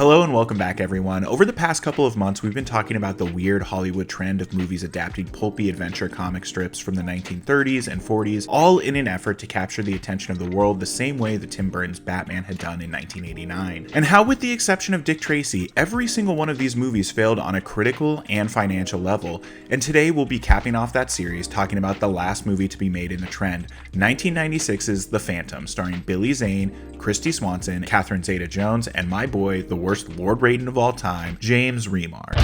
Hello and welcome back, everyone. Over the past couple of months, we've been talking about the weird Hollywood trend of movies adapting pulpy adventure comic strips from the 1930s and 40s, all in an effort to capture the attention of the world the same way that Tim Burton's Batman had done in 1989. And how, with the exception of Dick Tracy, every single one of these movies failed on a critical and financial level. And today we'll be capping off that series talking about the last movie to be made in the trend, 1996's The Phantom, starring Billy Zane, Christy Swanson, Catherine Zeta-Jones, and my boy, the worst Lord Raiden of all time, James Remar.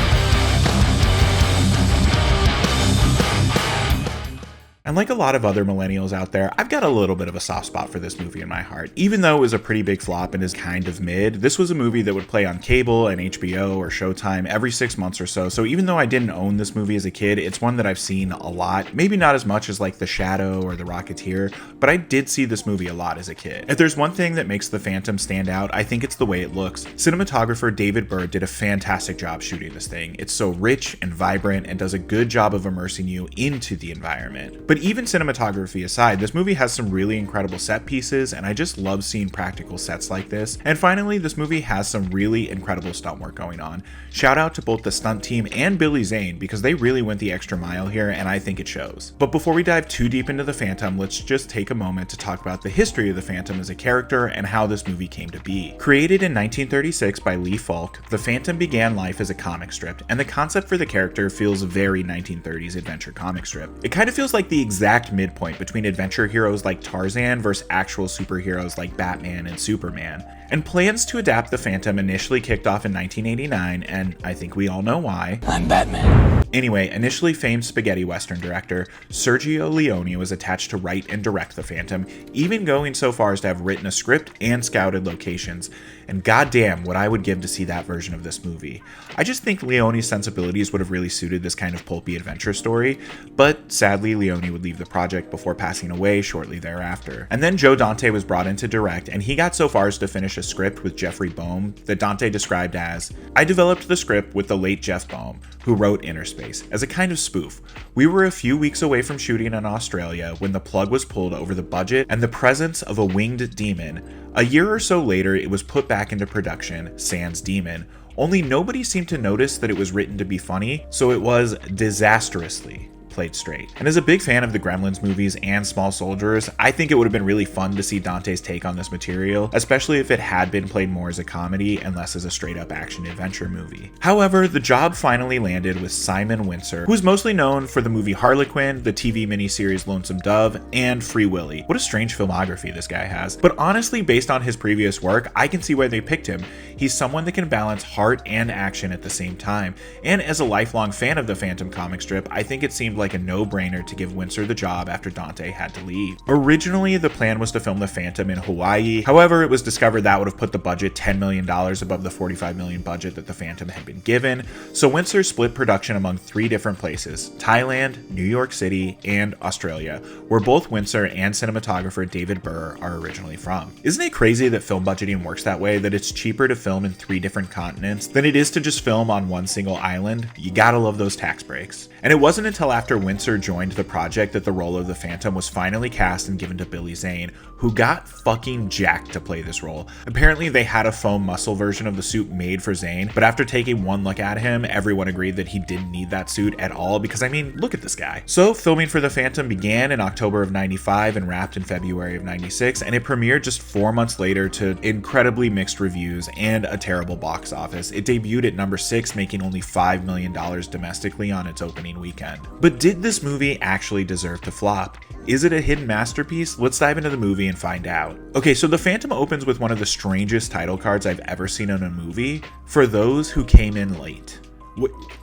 And like a lot of other millennials out there, I've got a little bit of a soft spot for this movie in my heart. Even though it was a pretty big flop and is kind of mid, this was a movie that would play on cable and HBO or Showtime every 6 months or so. So even though I didn't own this movie as a kid, it's one that I've seen a lot. Maybe not as much as like The Shadow or The Rocketeer, but I did see this movie a lot as a kid. If there's one thing that makes The Phantom stand out, I think it's the way it looks. Cinematographer David Burr did a fantastic job shooting this thing. It's so rich and vibrant and does a good job of immersing you into the environment. But even cinematography aside, this movie has some really incredible set pieces, and I just love seeing practical sets like this. And finally, this movie has some really incredible stunt work going on. Shout out to both the stunt team and Billy Zane, because they really went the extra mile here, and I think it shows. But before we dive too deep into The Phantom, let's just take a moment to talk about the history of the Phantom as a character and how this movie came to be. Created in 1936 by Lee Falk, The Phantom began life as a comic strip, and the concept for the character feels very 1930s adventure comic strip. It kind of feels like the exact midpoint between adventure heroes like Tarzan versus actual superheroes like Batman and Superman. And plans to adapt The Phantom initially kicked off in 1989, and I think we all know why. I'm Batman. Anyway, initially famed spaghetti western director Sergio Leone was attached to write and direct The Phantom, even going so far as to have written a script and scouted locations. And goddamn, what I would give to see that version of this movie. I just think Leone's sensibilities would have really suited this kind of pulpy adventure story, but sadly Leone would leave the project before passing away shortly thereafter. And then Joe Dante was brought in to direct, and he got so far as to finish a script with Jeffrey Boehm that Dante described as, "I developed the script with the late Jeff Boehm, who wrote Inner Space, as a kind of spoof. We were a few weeks away from shooting in Australia when the plug was pulled over the budget and the presence of a winged demon. A year or so later, it was put back into production, sans demon. Only nobody seemed to notice that it was written to be funny, so it was disastrously played straight." And as a big fan of the Gremlins movies and Small Soldiers, I think it would have been really fun to see Dante's take on this material, especially if it had been played more as a comedy and less as a straight up action adventure movie. However, the job finally landed with Simon Wincer, who's mostly known for the movie Harlequin, the TV miniseries Lonesome Dove, and Free Willy. What a strange filmography this guy has. But honestly, based on his previous work, I can see why they picked him. He's someone that can balance heart and action at the same time. And as a lifelong fan of the Phantom comic strip, I think it seemed like a no-brainer to give Wincer the job after Dante had to leave. Originally, the plan was to film The Phantom in Hawaii. However, it was discovered that would have put the budget $10 million above the $45 million budget that The Phantom had been given. So Wincer split production among 3 different places: Thailand, New York City, and Australia, where both Wincer and cinematographer David Burr are originally from. Isn't it crazy that film budgeting works that way, that it's cheaper to film in 3 different continents than it is to just film on one single island? You gotta love those tax breaks. And it wasn't until after Wincer joined the project that the role of the Phantom was finally cast and given to Billy Zane, who got fucking jacked to play this role. Apparently they had a foam muscle version of the suit made for Zane, but after taking one look at him, everyone agreed that he didn't need that suit at all, because I mean, look at this guy. So filming for the Phantom began in October of 95 and wrapped in February of 96, and it premiered just 4 months later to incredibly mixed reviews and a terrible box office. It debuted at number 6, making only $5 million domestically on its opening weekend. But did this movie actually deserve to flop? Is it a hidden masterpiece? Let's dive into the movie and find out. Okay, so The Phantom opens with one of the strangest title cards I've ever seen in a movie: "For those who came in late."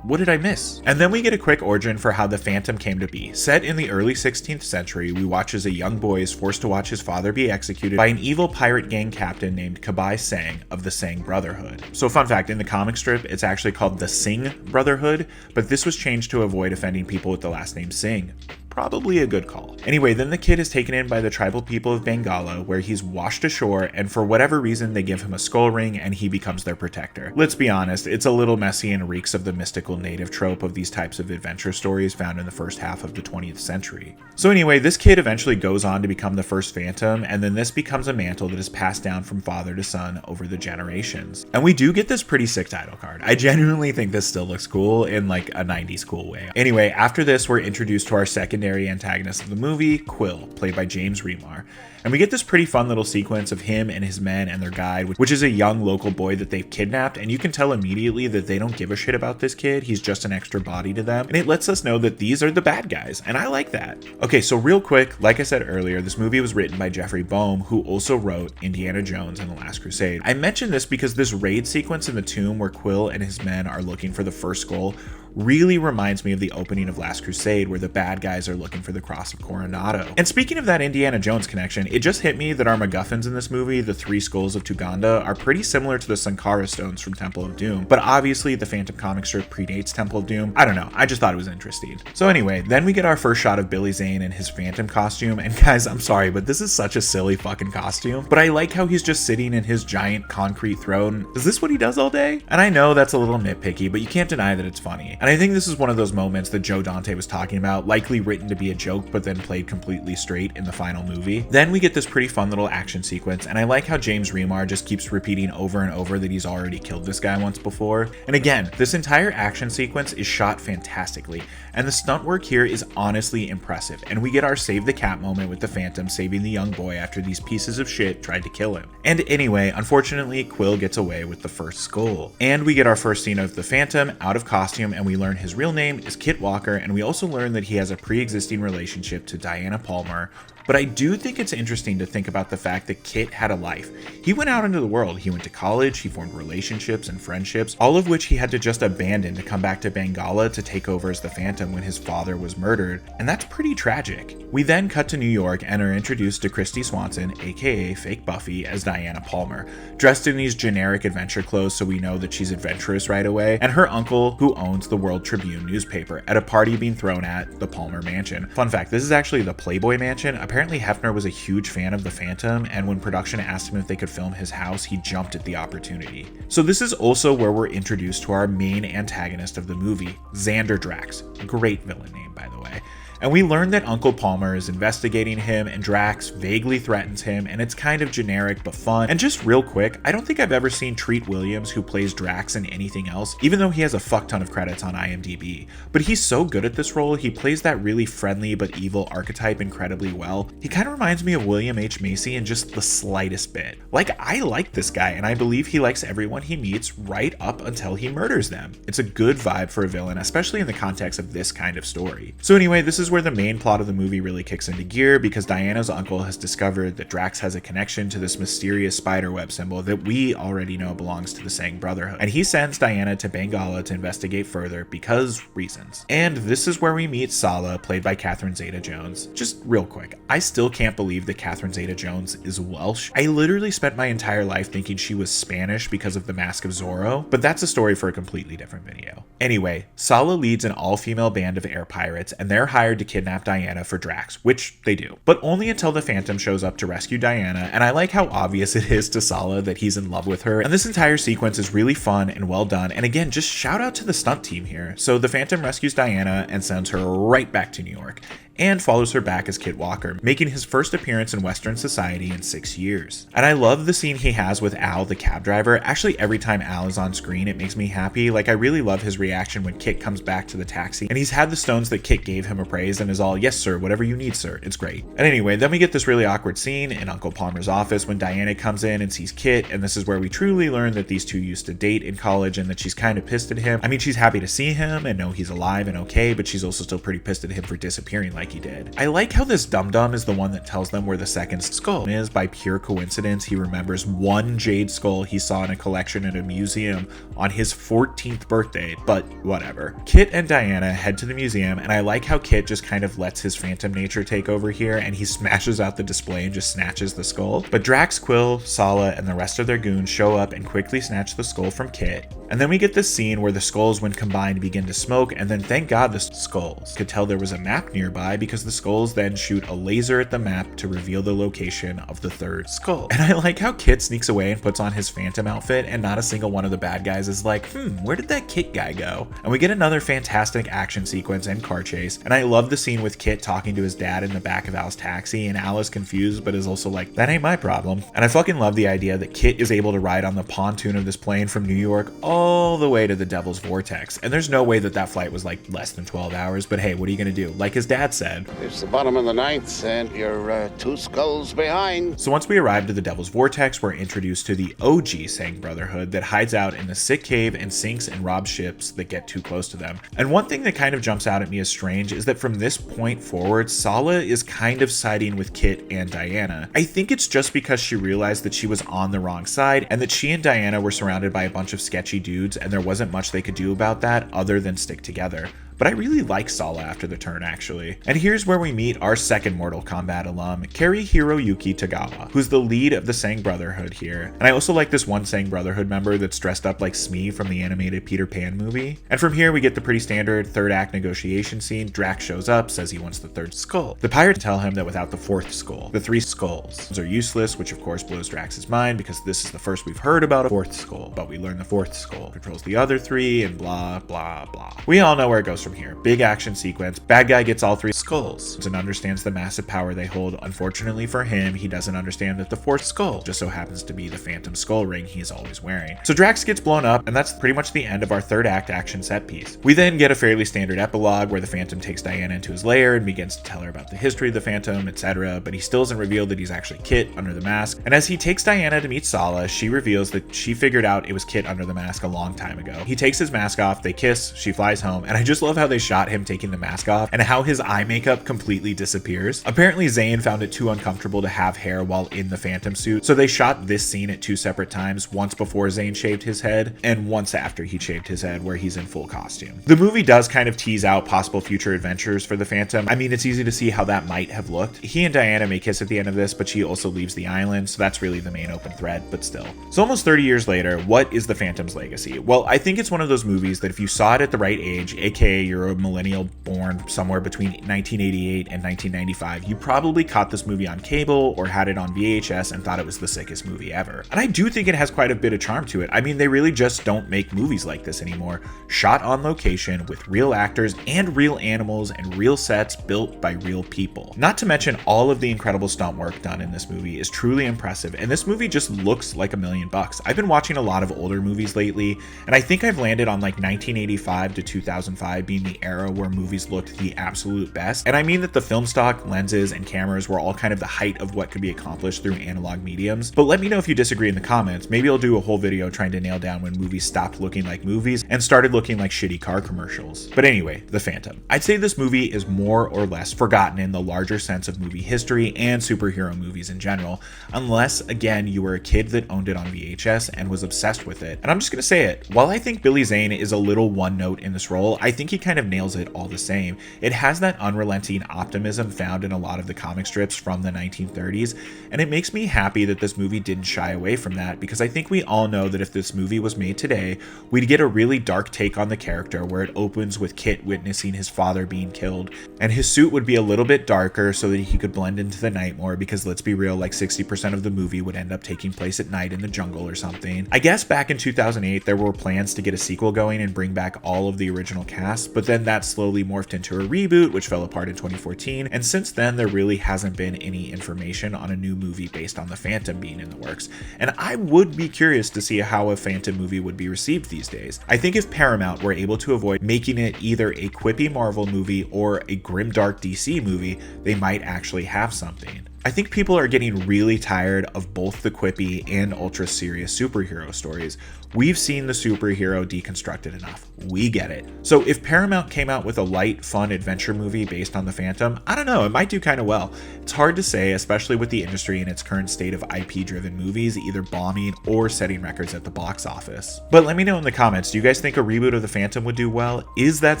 What did I miss? And then we get a quick origin for how the Phantom came to be. Set in the early 16th century, we watch as a young boy is forced to watch his father be executed by an evil pirate gang captain named Kabai Sang of the Sang Brotherhood. So fun fact, in the comic strip, it's actually called the Sing Brotherhood, but this was changed to avoid offending people with the last name Singh. probably a good call. Anyway, then the kid is taken in by the tribal people of Bengala, where he's washed ashore, and for whatever reason they give him a skull ring and he becomes their protector. Let's be honest, it's a little messy and reeks of the mystical native trope of these types of adventure stories found in the first half of the 20th century. So anyway, this kid eventually goes on to become the first Phantom, and then this becomes a mantle that is passed down from father to son over the generations. And we do get this pretty sick title card. I genuinely think this still looks cool in like a 90s cool way. Anyway, after this, we're introduced to our secondary antagonist of the movie, Quill, played by James Remar. And we get this pretty fun little sequence of him and his men and their guide, which is a young local boy that they've kidnapped, and you can tell immediately that they don't give a shit about this kid. He's just an extra body to them, and it lets us know that these are the bad guys, and I like that. Okay, so real quick, like I said earlier, this movie was written by Jeffrey Boehm, who also wrote Indiana Jones and the Last Crusade. I mentioned this because this raid sequence in the tomb where Quill and his men are looking for the first skull really reminds me of the opening of Last Crusade, where the bad guys are looking for the Cross of Coronado. And speaking of that Indiana Jones connection, it just hit me that our MacGuffins in this movie, the 3 skulls of Tuganda, are pretty similar to the Sankara stones from Temple of Doom, but obviously the Phantom comic strip predates Temple of Doom. I don't know, I just thought it was interesting. So anyway, then we get our first shot of Billy Zane in his Phantom costume, and guys, I'm sorry, but this is such a silly fucking costume, but I like how he's just sitting in his giant concrete throne. Is this what he does all day? And I know that's a little nitpicky, but you can't deny that it's funny. And I think this is one of those moments that Joe Dante was talking about, likely written to be a joke, but then played completely straight in the final movie. Then we get this pretty fun little action sequence, and I like how James Remar just keeps repeating over and over that he's already killed this guy once before. And again, this entire action sequence is shot fantastically, and the stunt work here is honestly impressive, and we get our save the cat moment with the Phantom saving the young boy after these pieces of shit tried to kill him. And anyway, unfortunately, Quill gets away with the first skull. And we get our first scene of the Phantom out of costume, and we learn his real name is Kit Walker, and we also learn that he has a pre-existing relationship to Diana Palmer. But I do think it's interesting to think about the fact that Kit had a life. He went out into the world, he went to college, he formed relationships and friendships, all of which he had to just abandon to come back to Bengala to take over as the Phantom when his father was murdered, and that's pretty tragic. We then cut to New York and are introduced to Christy Swanson, aka Fake Buffy, as Diana Palmer, dressed in these generic adventure clothes so we know that she's adventurous right away, and her uncle, who owns the World Tribune newspaper, at a party being thrown at the Palmer Mansion. Fun fact, this is actually the Playboy Mansion. Apparently Hefner was a huge fan of the Phantom, and when production asked him if they could film his house, he jumped at the opportunity. So this is also where we're introduced to our main antagonist of the movie, Xander Drax. Great villain name, by the way. And we learn that Uncle Palmer is investigating him, and Drax vaguely threatens him, and it's kind of generic but fun. And just real quick, I don't think I've ever seen Treat Williams, who plays Drax, in anything else, even though he has a fuck ton of credits on IMDb. But he's so good at this role, he plays that really friendly but evil archetype incredibly well. He kind of reminds me of William H. Macy in just the slightest bit. Like, I like this guy, and I believe he likes everyone he meets right up until he murders them. It's a good vibe for a villain, especially in the context of this kind of story. So anyway, this is where the main plot of the movie really kicks into gear, because Diana's uncle has discovered that Drax has a connection to this mysterious spiderweb symbol that we already know belongs to the Sang Brotherhood, and he sends Diana to Bengala to investigate further because reasons. And this is where we meet Sala, played by Catherine Zeta-Jones. Just real quick, I still can't believe that Catherine Zeta-Jones is Welsh. I literally spent my entire life thinking she was Spanish because of the Mask of Zorro, but that's a story for a completely different video. Anyway, Sala leads an all-female band of air pirates, and they're hired to kidnap Diana for Drax, which they do, but only until the Phantom shows up to rescue Diana. And I like how obvious it is to Sala that he's in love with her, and this entire sequence is really fun and well done. And again, just shout out to the stunt team here. So the Phantom rescues Diana and sends her right back to New York, and follows her back as Kit Walker, making his first appearance in Western society in 6 years. And I love the scene he has with Al, the cab driver. Actually, every time Al is on screen, it makes me happy. Like, I really love his reaction when Kit comes back to the taxi, and he's had the stones that Kit gave him appraised and is all, "Yes, sir, whatever you need, sir." It's great. And anyway, then we get this really awkward scene in Uncle Palmer's office when Diana comes in and sees Kit, and this is where we truly learn that these two used to date in college and that she's kind of pissed at him. I mean, she's happy to see him and know he's alive and okay, but she's also still pretty pissed at him for disappearing like he did. I like how this dum-dum is the one that tells them where the second skull is. By pure coincidence, he remembers one jade skull he saw in a collection at a museum on his 14th birthday, but whatever. Kit and Diana head to the museum, and I like how Kit just kind of lets his Phantom nature take over here, and he smashes out the display and just snatches the skull. But Drax, Quill, Sala, and the rest of their goons show up and quickly snatch the skull from Kit. And then we get this scene where the skulls, when combined, begin to smoke, and then thank God the skulls could tell there was a map nearby sky because the skulls then shoot a laser at the map to reveal the location of the third skull. And I like how Kit sneaks away and puts on his Phantom outfit, and not a single one of the bad guys is like, where did that Kit guy go? And we get another fantastic action sequence and car chase, and I love the scene with Kit talking to his dad in the back of Al's taxi, and Al is confused but is also like, that ain't my problem. And I fucking love the idea that Kit is able to ride on the pontoon of this plane from New York all the way to the Devil's Vortex, and there's no way that that flight was like less than 12 hours, but hey, what are you gonna do? Like his dad said, it's the bottom of the ninth and you're 2 skulls behind. So once we arrive to the Devil's Vortex, we're introduced to the OG Sang Brotherhood that hides out in the sick cave and sinks and robs ships that get too close to them. And one thing that kind of jumps out at me as strange is that from this point forward, Sala is kind of siding with Kit and Diana. I think it's just because she realized that she was on the wrong side and that she and Diana were surrounded by a bunch of sketchy dudes and there wasn't much they could do about that other than stick together. But I really like Sala after the turn, actually. And here's where we meet our second Mortal Kombat alum, Kari Hiroyuki Tagawa, who's the lead of the Sang Brotherhood here. And I also like this one Sang Brotherhood member that's dressed up like Smee from the animated Peter Pan movie. And from here, we get the pretty standard third act negotiation scene. Drax shows up, says he wants the third skull. The pirates tell him that without the fourth skull, the 3 skulls are useless, which of course blows Drax's mind because this is the first we've heard about a fourth skull. But we learn the fourth skull controls the other 3 and blah, blah, blah. We all know where it goes from here. Big action sequence. Bad guy gets all 3 skulls and understands the massive power they hold. Unfortunately for him, he doesn't understand that the 4th skull just so happens to be the Phantom skull ring he's always wearing. So Drax gets blown up, and that's pretty much the end of our third act action set piece. We then get a fairly standard epilogue where the Phantom takes Diana into his lair and begins to tell her about the history of the Phantom, etc., but he still doesn't reveal that he's actually Kit under the mask. And as he takes Diana to meet Sala, she reveals that she figured out it was Kit under the mask a long time ago. He takes his mask off, they kiss, she flies home, and I just love how they shot him taking the mask off and how his eye makeup completely disappears. Apparently Zane found it too uncomfortable to have hair while in the Phantom suit, so they shot this scene at 2 separate times, once before Zane shaved his head and once after he shaved his head where he's in full costume. The movie does kind of tease out possible future adventures for the Phantom. I mean, it's easy to see how that might have looked. He and Diana may kiss at the end of this, but she also leaves the island, so that's really the main open thread, but still. So almost 30 years later, what is the Phantom's legacy? Well, I think it's one of those movies that if you saw it at the right age, aka you're a millennial born somewhere between 1988 and 1995, you probably caught this movie on cable or had it on VHS and thought it was the sickest movie ever. And I do think it has quite a bit of charm to it. I mean, they really just don't make movies like this anymore. Shot on location with real actors and real animals and real sets built by real people. Not to mention all of the incredible stunt work done in this movie is truly impressive, and this movie just looks like $1 million. I've been watching a lot of older movies lately, and I think I've landed on like 1985 to 2005 being the era where movies looked the absolute best. And I mean that the film stock, lenses, and cameras were all kind of the height of what could be accomplished through analog mediums. But let me know if you disagree in the comments. Maybe I'll do a whole video trying to nail down when movies stopped looking like movies and started looking like shitty car commercials. But anyway, The Phantom. I'd say this movie is more or less forgotten in the larger sense of movie history and superhero movies in general, unless, again, you were a kid that owned it on VHS and was obsessed with it. And I'm just gonna say it, while I think Billy Zane is a little one note in this role, I think he kind of nails it all the same. It has that unrelenting optimism found in a lot of the comic strips from the 1930s, and it makes me happy that this movie didn't shy away from that, because I think we all know that if this movie was made today, we'd get a really dark take on the character where it opens with Kit witnessing his father being killed, and his suit would be a little bit darker so that he could blend into the night more, because let's be real, like 60% of the movie would end up taking place at night in the jungle or something. I guess back in 2008 there were plans to get a sequel going and bring back all of the original cast, but then that slowly morphed into a reboot which fell apart in 2014, and since then there really hasn't been any information on a new movie based on the Phantom being in the works, and I would be curious to see how a Phantom movie would be received these days. I think if Paramount were able to avoid making it either a quippy Marvel movie or a grimdark DC movie, they might actually have something. I think people are getting really tired of both the quippy and ultra serious superhero stories. We've seen the superhero deconstructed enough. We get it. So if Paramount came out with a light, fun adventure movie based on the Phantom, I don't know, it might do kind of well. It's hard to say, especially with the industry in its current state of IP-driven movies either bombing or setting records at the box office. But let me know in the comments, do you guys think a reboot of the Phantom would do well? Is that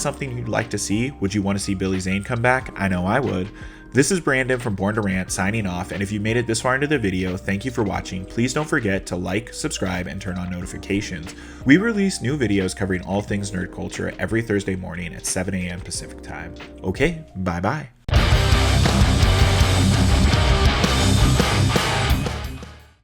something you'd like to see? Would you want to see Billy Zane come back? I know I would. This is Brandon from Born to Rant signing off, and if you made it this far into the video, thank you for watching. Please don't forget to like, subscribe, and turn on notifications. We release new videos covering all things nerd culture every Thursday morning at 7 a.m. Pacific time. Okay, bye-bye.